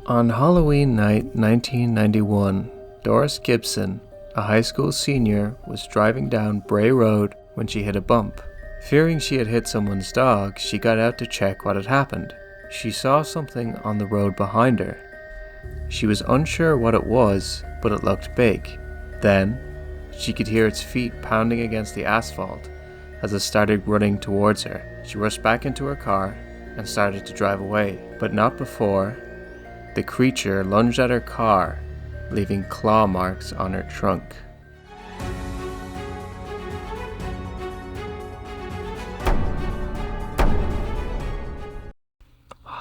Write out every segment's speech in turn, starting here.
On Halloween night 1991, Doris Gibson, a high school senior, was driving down Bray Road when she hit a bump. Fearing she had hit someone's dog, she got out to check what had happened. She saw something on the road behind her. She was unsure what it was, but it looked big. Then, she could hear its feet pounding against the asphalt as it started running towards her. She rushed back into her car and started to drive away, but not before the creature lunged at her car, leaving claw marks on her trunk.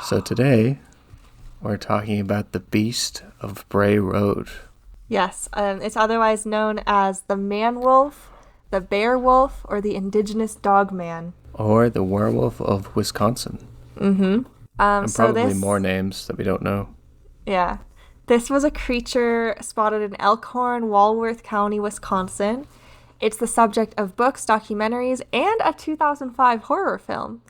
So today, we're talking about the Beast of Bray Road. Yes, it's otherwise known as the man-wolf, the bear-wolf, or the indigenous dogman. Or the werewolf of Wisconsin. Mm-hmm. And probably more names that we don't know. Yeah. This was a creature spotted in Elkhorn, Walworth County, Wisconsin. It's the subject of books, documentaries, and a 2005 horror film,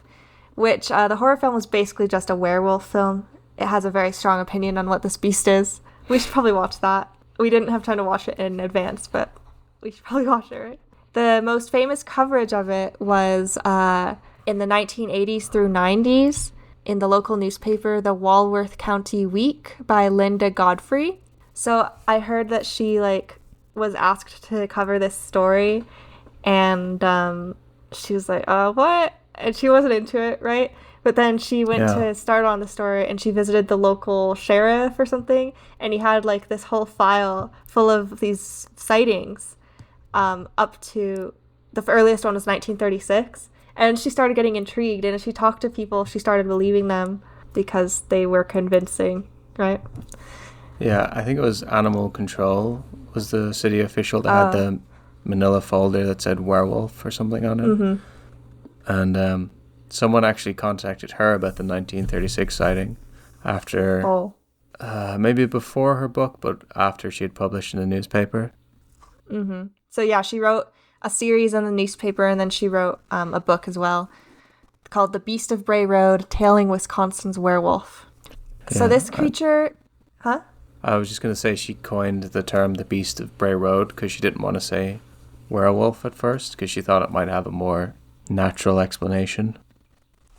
which the horror film was basically just a werewolf film. It has a very strong opinion on what this beast is. We should probably watch that. We didn't have time to watch it in advance, but we should probably watch it, right? The most famous coverage of it was in the 1980s through 90s in the local newspaper, the Walworth County Week by Linda Godfrey. So I heard that she was asked to cover this story, and she was like, what? And she wasn't into it, right? But then she went to start on the story, and she visited the local sheriff or something, and he had this whole file full of these sightings up to the earliest one was 1936. And she started getting intrigued, and as she talked to people, she started believing them because they were convincing, right? Yeah, I think it was Animal Control was the city official that had the manila folder that said werewolf or something on it. Mm-hmm. And someone actually contacted her about the 1936 sighting after, maybe before her book, but after she had published in the newspaper. Mm-hmm. So yeah, she wrote a series in the newspaper, and then she wrote a book as well called The Beast of Bray Road, Tailing Wisconsin's Werewolf. Yeah, so this creature... I was just going to say she coined the term The Beast of Bray Road because she didn't want to say werewolf at first because she thought it might have a more natural explanation.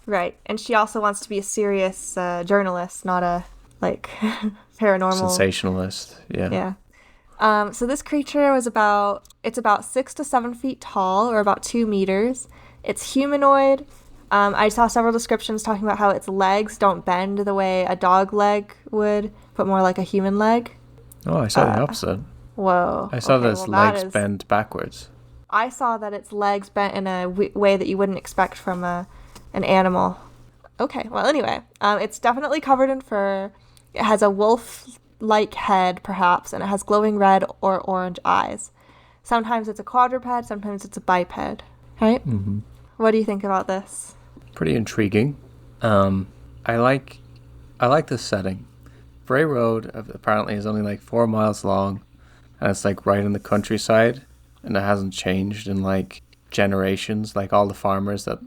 Right, and she also wants to be a serious journalist, not a, paranormal... Sensationalist, yeah. Yeah. So this creature was about 6 to 7 feet tall, or about 2 meters. It's humanoid. I saw several descriptions talking about how its legs don't bend the way a dog leg would, but more like a human leg. Oh, I saw the opposite. Whoa. I saw that its legs bend backwards. I saw that its legs bent in a way that you wouldn't expect from an animal. Okay, well, anyway, it's definitely covered in fur. It has a wolf-like head, perhaps, and it has glowing red or orange eyes. Sometimes it's a quadruped, sometimes it's a biped, right? Mm-hmm. What do you think about this? Pretty intriguing. I like the setting. Bray Road apparently is only 4 miles long, and it's right in the countryside, and it hasn't changed in generations. All the farmers that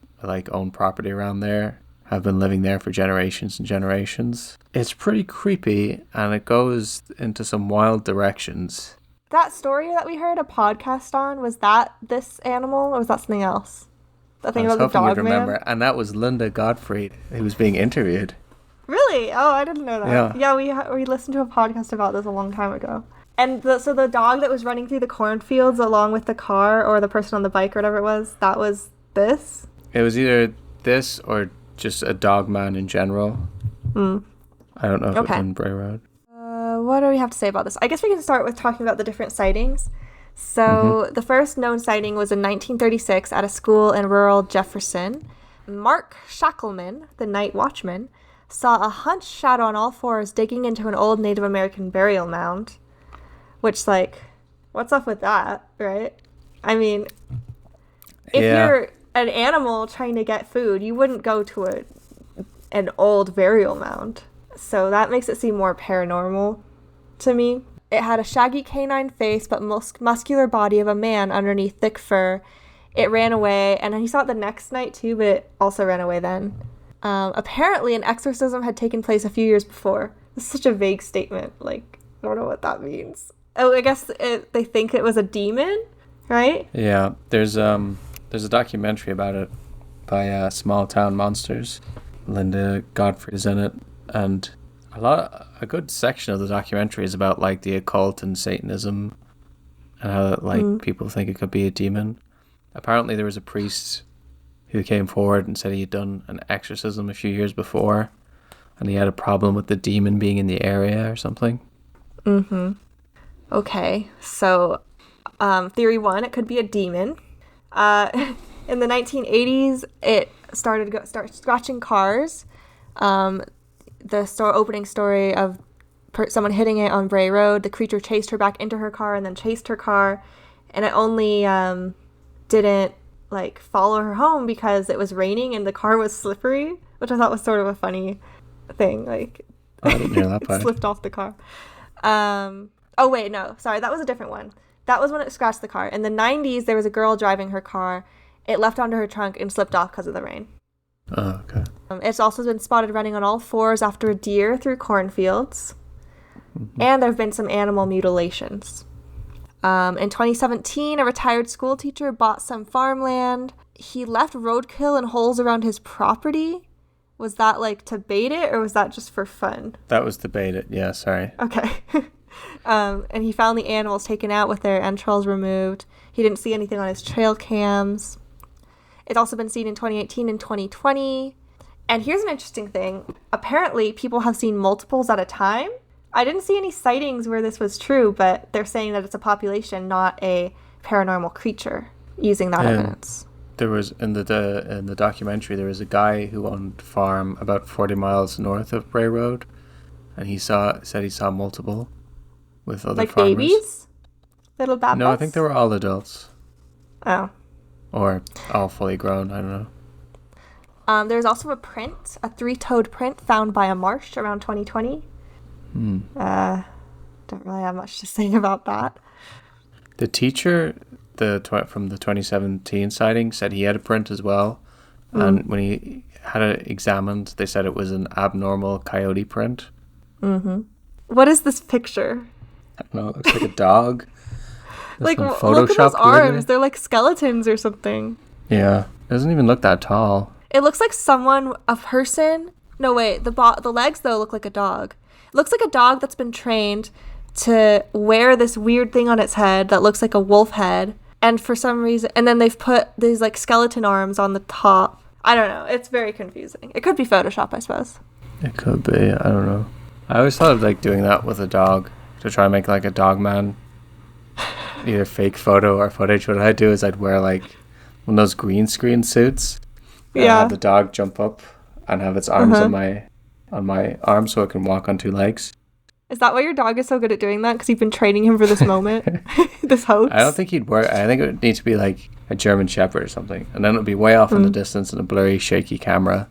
own property around there have been living there for generations and generations. It's pretty creepy, and it goes into some wild directions. That story that we heard a podcast on, was that this animal, or was that something else? The thing about the Dogman? You'd remember, and that was Linda Godfrey who was being interviewed. Really? Oh, I didn't know that. Yeah, we listened to a podcast about this a long time ago. And so the dog that was running through the cornfields along with the car, or the person on the bike or whatever it was, that was this? It was either this or just a dogman in general. I don't know if it was in Bray Road. What do we have to say about this? I guess we can start with talking about the different sightings. So the first known sighting was in 1936 at a school in rural Jefferson. Mark Shackleman, the night watchman, saw a hunched shadow on all fours digging into an old Native American burial mound. Which, what's up with that, right? I mean, if you're an animal trying to get food, you wouldn't go to an old burial mound. So that makes it seem more paranormal to me. It had a shaggy canine face but muscular body of a man underneath thick fur. It ran away, and he saw it the next night too, but it also ran away then. Apparently an exorcism had taken place a few years before, It's such a vague statement. Like, I don't know what that means. Oh, I guess they think it was a demon, right? Yeah, there's a documentary about it by Small Town Monsters. Linda Godfrey is in it, and a good section of the documentary is about like the occult and Satanism and how like people think it could be a demon. Apparently there was a priest who came forward and said he had done an exorcism a few years before and he had a problem with the demon being in the area or something. Okay, so theory one, it could be a demon. In the 1980s, it started scratching cars. The opening story of someone hitting it on Bray Road. The creature chased her back into her car and then chased her car, and it only didn't like follow her home because it was raining and the car was slippery, which I thought was sort of a funny thing. Like, I didn't hear that it part. slipped off the car. Oh wait, no, sorry, that was a different one. That was when it scratched the car. In the 90s, there was a girl driving her car. It left onto her trunk and slipped off because of the rain. Oh, okay. It's also been spotted running on all fours after a deer through cornfields. And there have been some animal mutilations. In 2017, a retired school teacher bought some farmland. He left roadkill and holes around his property. Was that like to bait it or was that just for fun? That was to bait it, yeah, sorry. Okay. And he found the animals taken out with their entrails removed. He didn't see anything on his trail cams. It's also been seen in 2018 and 2020. And here's an interesting thing. Apparently, people have seen multiples at a time. I didn't see any sightings where this was true, but they're saying that it's a population, not a paranormal creature, using that evidence. There was, in the documentary, there was a guy who owned a farm about 40 miles north of Bray Road, and said he saw multiple with other farmers. Like babies? Little babas? No, I think they were all adults. Oh. Or all fully grown, I don't know. There's also a 3-toed print found by a marsh around 2020. Don't really have much to say about that. The teacher from the 2017 sighting said he had a print as well. And when he had it examined, they said it was an abnormal coyote print. What is this picture? I don't know, it looks like a dog. Like, look at those arms. They're like skeletons or something. Yeah. It doesn't even look that tall. It looks like a person. No, wait. The legs, though, look like a dog. It looks like a dog that's been trained to wear this weird thing on its head that looks like a wolf head. And for some reason, and then they've put these like skeleton arms on the top. I don't know. It's very confusing. It could be Photoshop, I suppose. It could be. I don't know. I always thought of like doing that with a dog to try and make like a Dogman. Either fake photo or footage. What I'd do is I'd wear like one of those green screen suits. Yeah. Have the dog jump up and have its arms on my arm so it can walk on 2 legs. Is that why your dog is so good at doing that? Because you've been training him for this moment? This hoax? I don't think he'd work. I think it would need to be like a German Shepherd or something. And then it would be way off in the distance in a blurry, shaky camera.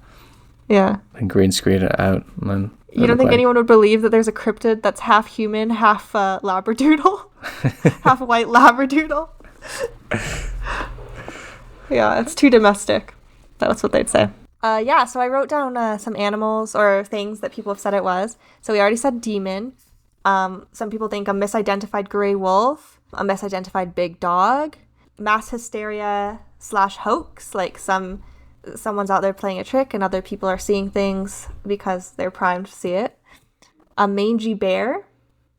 Yeah. And green screen it out. And then you don't think anyone would believe that there's a cryptid that's half human, half labradoodle? Half white labradoodle? Yeah, it's too domestic. That's what they'd say. So I wrote down some animals or things that people have said it was. So we already said demon. Some people think a misidentified gray wolf, a misidentified big dog, mass hysteria / hoax, like someone's out there playing a trick and other people are seeing things because they're primed to see it. A mangy bear,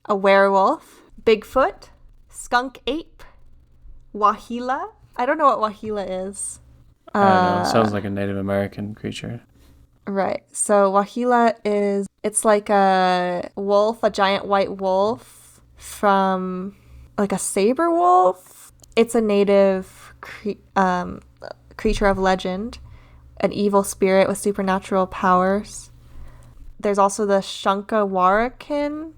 a werewolf, Bigfoot, skunk ape, wahila. I don't know what wahila is. I don't know. It sounds like a Native American creature. Right. So wahila it's like a wolf, a giant white wolf from like a saber wolf. It's a native creature of legend, an evil spirit with supernatural powers. There's also the Shankawarakin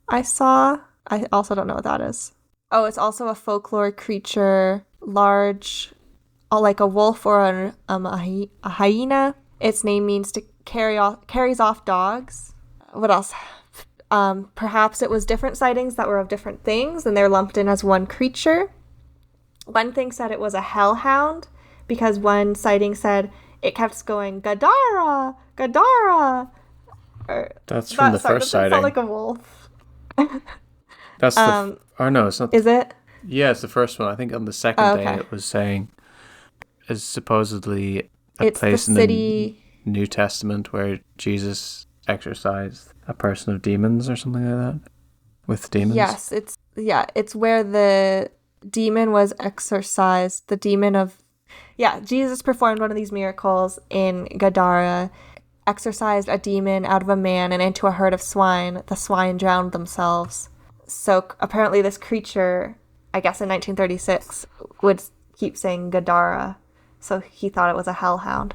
I saw. I also don't know what that is. Oh, it's also a folklore creature, large, like a wolf or a hyena. Its name means to carries off dogs. What else? Perhaps it was different sightings that were of different things, and they're lumped in as one creature. One thing said it was a hellhound, because one sighting said it kept going, Gadara, Gadara. Or, That's from the first sighting. sighting. Sound like a wolf. That's the... or no, it's not... Is it? Yeah, it's the first one. I think on the second day okay. it was saying... is supposedly it's place the in city... the New Testament where Jesus exorcised a person of demons or something like that. With demons? Yes, it's where the demon was exorcised. The demon of... Yeah, Jesus performed one of these miracles in Gadara, exorcised a demon out of a man and into a herd of swine. The swine drowned themselves. So apparently this creature, I guess in 1936, would keep saying Gadara. So he thought it was a hellhound.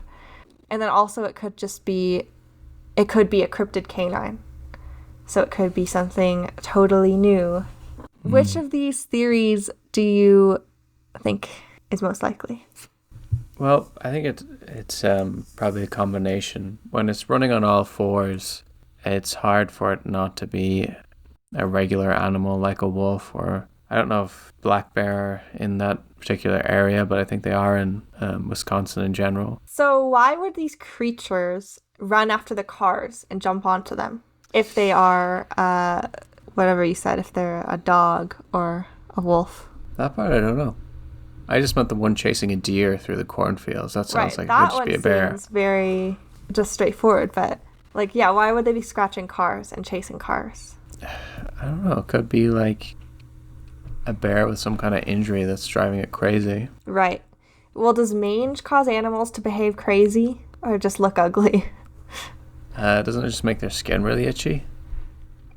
And then also it could be a cryptid canine. So it could be something totally new. Which of these theories do you think is most likely? Well, I think it's probably a combination. When it's running on all fours, it's hard for it not to be a regular animal like a wolf, or I don't know if black bear are in that particular area, but I think they are in Wisconsin in general. So why would these creatures run after the cars and jump onto them if they are, whatever you said, if they're a dog or a wolf? That part I don't know. I just meant the one chasing a deer through the cornfields. That sounds like it could just be a bear. That one seems very just straightforward, but like, yeah, why would they be scratching cars and chasing cars? I don't know. It could be like a bear with some kind of injury that's driving it crazy. Right. Well, does mange cause animals to behave crazy or just look ugly? Doesn't it just make their skin really itchy?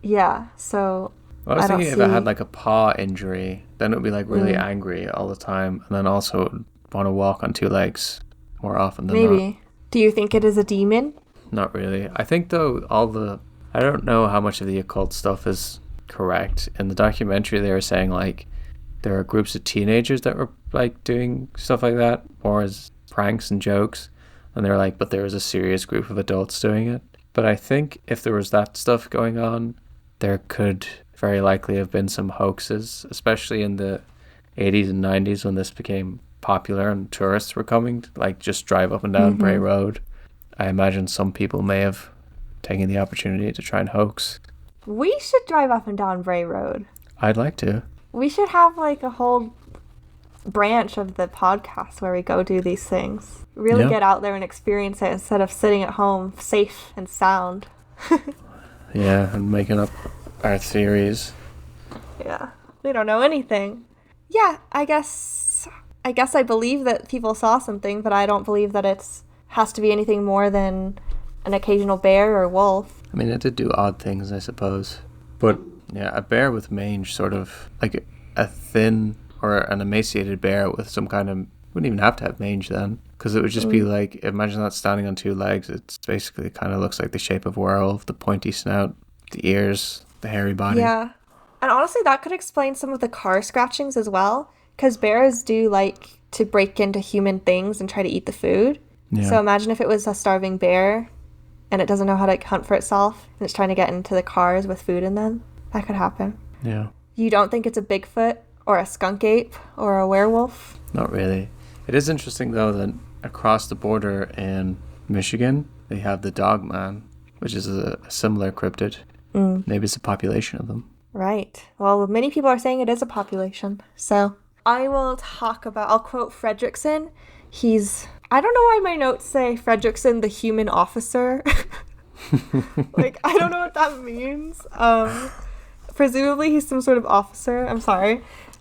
Yeah, so I was thinking if it had like a paw injury, then it would be like really angry all the time, and then also it would want to walk on two legs more often than not. Maybe. Do you think it is a demon? Not really. I think though I don't know how much of the occult stuff is correct. In the documentary they were saying like there are groups of teenagers that were like doing stuff like that more as pranks and jokes, and they're like, but there was a serious group of adults doing it. But I think if there was that stuff going on, there could very likely have been some hoaxes, especially in the 80s and 90s when this became popular and tourists were coming to like just drive up and down Bray Road. I imagine some people may have taken the opportunity to try and hoax. We should drive up and down Bray Road. I'd like to. We should have like a whole branch of the podcast where we go do these things. Really get out there and experience it instead of sitting at home safe and sound. Yeah, and making up our theories. Yeah, we don't know anything. Yeah, I guess I believe that people saw something, but I don't believe that it's has to be anything more than an occasional bear or wolf. I mean, it did do odd things, I suppose. But yeah, a bear with mange, sort of like a thin or an emaciated bear with some kind of, wouldn't even have to have mange then, because it would just be like, imagine that standing on two legs. It's basically kind of looks like the shape of a werewolf, the pointy snout, the ears, the hairy body. Yeah, and honestly that could explain some of the car scratchings as well, because bears do like to break into human things and try to eat the food. Yeah. So imagine if it was a starving bear and it doesn't know how to hunt for itself and it's trying to get into the cars with food in them. That could happen. Yeah. You don't think it's a Bigfoot or a skunk ape or a werewolf? Not really. It is interesting though that across the border in Michigan they have the Dogman, which is a similar cryptid. Maybe it's a population of them. Right. Well, many people are saying it is a population. So I'll quote Fredrickson. I don't know why my notes say Fredrickson, the human officer. Like, I don't know what that means. Presumably he's some sort of officer. I'm sorry.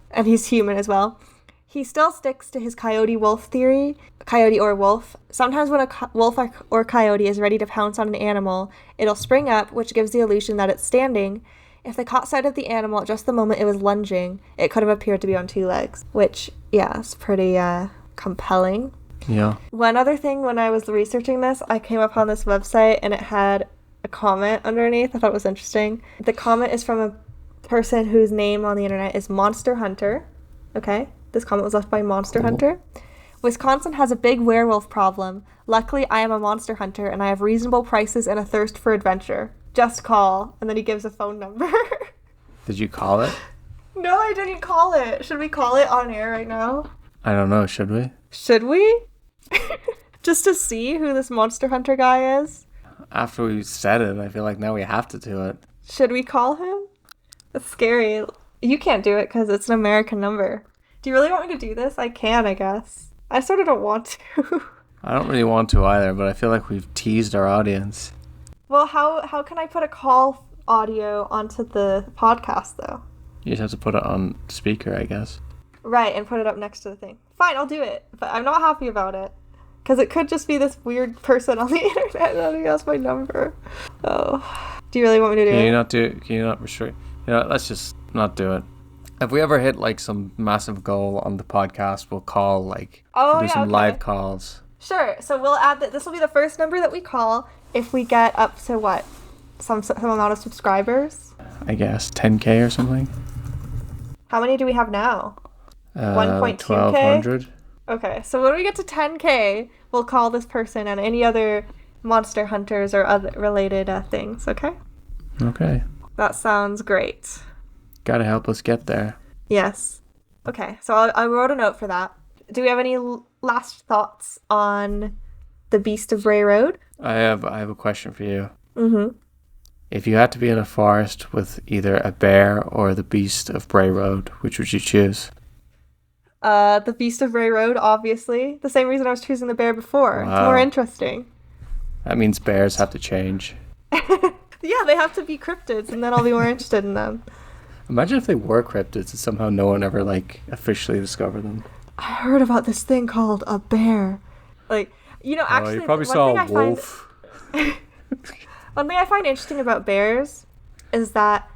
And he's human as well. He still sticks to his coyote wolf theory. Coyote or wolf. Sometimes when a wolf or coyote is ready to pounce on an animal, it'll spring up, which gives the illusion that it's standing. If they caught sight of the animal at just the moment it was lunging, it could have appeared to be on two legs. Which, yeah, is pretty compelling. Yeah. One other thing, when I was researching this, I came upon this website and it had a comment underneath. I thought it was interesting. The comment is from a person whose name on the internet is Monster Hunter. Okay? This comment was left by Monster Hunter. Wisconsin has a big werewolf problem. Luckily, I am a monster hunter and I have reasonable prices and a thirst for adventure. Just call. And then he gives a phone number. Did you call it? No, I didn't call it. Should we call it on air right now? I don't know. Should we? Should we? Just to see who this Monster Hunter guy is? after we said it, I feel like now we have to do it. Should we call him? That's scary. You can't do it because it's an American number. Do you really want me to do this? I can, I guess. I sort of don't want to. I don't really want to either, but I feel like we've teased our audience. Well, how can I put a call audio onto the podcast, though? You just have to put it on speaker, I guess. Right, and put it up next to the thing. Fine, I'll do it. But I'm not happy about it. Because it could just be this weird person on the internet and he has my number. Oh. Do you really want me to do it? Can you not restrict? You know, let's just not do it. If we ever hit like some massive goal on the podcast, we'll call live calls. Sure. So we'll add that. This will be the first number that we call if we get up to what? Some amount of subscribers? I guess 10K or something. How many do we have now? 1.2K? 1,200. Okay. So when we get to 10K, we'll call this person and any other monster hunters or other related things. Okay? Okay. That sounds great. Gotta help us get there. Yes. Okay. So I wrote a note for that. Do we have any last thoughts on the Beast of Bray Road? I have a question for you. Mm-hmm. If you had to be in a forest with either a bear or the Beast of Bray Road, which would you choose? The Beast of Bray Road, obviously. The same reason I was choosing the bear before. Wow. It's more interesting. That means bears have to change. Yeah, they have to be cryptids, and then I'll be more interested in them. Imagine if they were cryptids and somehow no one ever, officially discovered them. I heard about this thing called a bear. Actually... you probably saw a wolf. One thing I find interesting about bears is that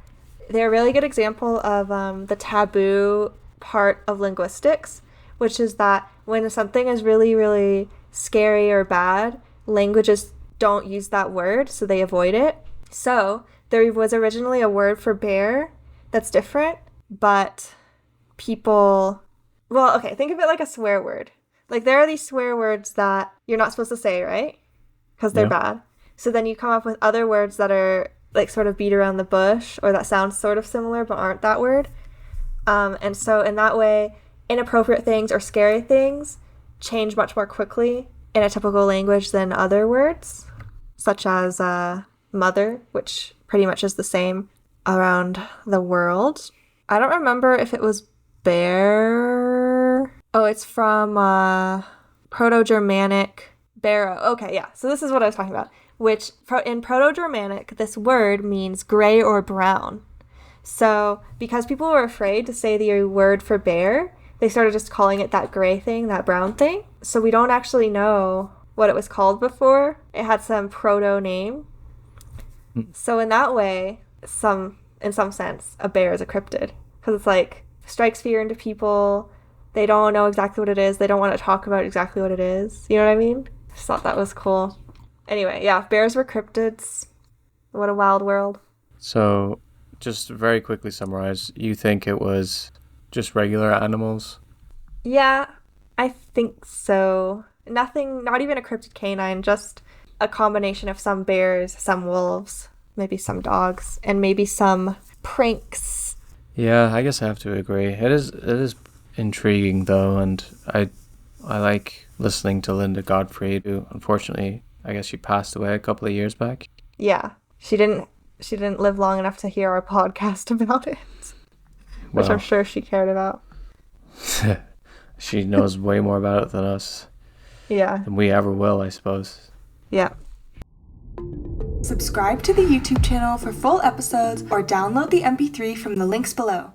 they're a really good example of the taboo part of linguistics, which is that when something is really, really scary or bad, languages don't use that word, so they avoid it. So there was originally a word for bear that's different, but people... Well, okay, think of it like a swear word. Like, there are these swear words that you're not supposed to say, right? Because they're bad. So then you come up with other words that are, sort of beat around the bush, or that sound sort of similar but aren't that word. And so in that way, inappropriate things or scary things change much more quickly in a typical language than other words, such as mother, which pretty much is the same around the world. I don't remember if it was bear. Oh, it's from Proto-Germanic barrow. Okay, yeah. So this is what I was talking about, which in Proto-Germanic, this word means gray or brown. So because people were afraid to say the word for bear, they started just calling it that gray thing, that brown thing. So we don't actually know what it was called before. It had some proto name. So in that way, in some sense, a bear is a cryptid. Because it's strikes fear into people. They don't know exactly what it is. They don't want to talk about exactly what it is. You know what I mean? Just thought that was cool. Anyway, yeah, bears were cryptids. What a wild world. So, just very quickly summarize, you think it was just regular animals? Yeah, I think so. Nothing, not even a cryptid canine, just a combination of some bears, some wolves, maybe some dogs, and maybe some pranks. Yeah, I guess I have to agree. It is intriguing though, and I like listening to Linda Godfrey, who unfortunately, I guess she passed away a couple of years back. Yeah, she didn't live long enough to hear our podcast about it, which I'm sure she cared about. She knows way more about it than us. Yeah. Than we ever will, I suppose. Yeah. Subscribe to the YouTube channel for full episodes or download the MP3 from the links below.